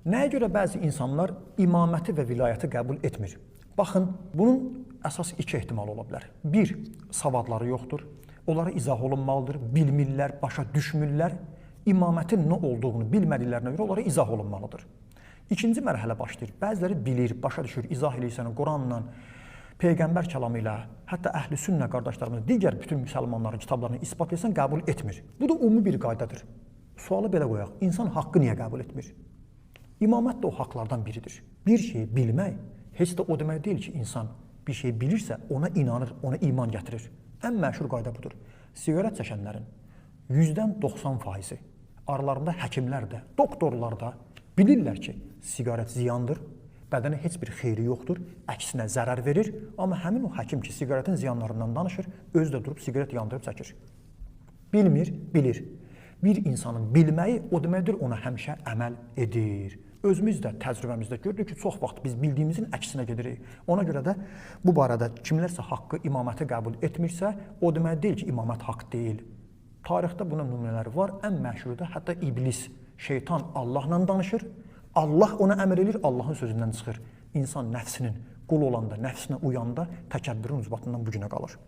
Nəyə görə bəzi insanlar imaməti və vilayəti qəbul etmir? Baxın, bunun əsas iki ehtimal ola bilər. Bir, savadları yoxdur, onlara izah olunmalıdır, bilmirlər, başa düşmürlər, imamətin nə olduğunu bilmədiklərinə görə onlara izah olunmalıdır. İkinci mərhələ başlayır, bəziləri bilir, başa düşür, izah edirsən Quranla, Peyğəmbər kəlamı ilə, hətta əhl-i sünnə qardaşlarımız, digər bütün müsəlmanların kitablarını ispat etsən, qəbul etmir. Bu da ümumi bir qaydadır. Sualı belə qoyaq, insan haqqı niyə qəbul etmir? İmamət də o haqlardan biridir. Bir şeyi bilmək, heç də o demək deyil ki, insan bir şey bilirsə, ona inanır, ona iman gətirir. Ən məşhur qayda budur. Siqaret çəkənlərin 90%, aralarında həkimlər də, doktorlar da bilirlər ki, siqaret ziyandır, bədənə heç bir xeyri yoxdur, əksinə zərər verir, amma həmin o həkim ki, siqaretin ziyanlarından danışır, özü də durub siqaret yandırıb çəkir. Bilmir, bilir. Bir insanın bilməyi o deməkdir, ona həmişə əməl edir. Özümüz də təcrübəmizdə gördük ki, çox vaxt biz bildiyimizin əksinə gedirik. Ona görə də bu barədə kimlərsə haqqı, imaməti qəbul etmirsə, o demək deyil ki, imamət haqq deyil. Tarixdə buna nümunələri var, ən məşhuru da hətta iblis, şeytan Allahla danışır, Allah ona əmr edir, Allahın sözündən çıxır. İnsan nəfsinin qul olanda, nəfsinə uyanda təkəbbürün ucbatından bu günə qalır.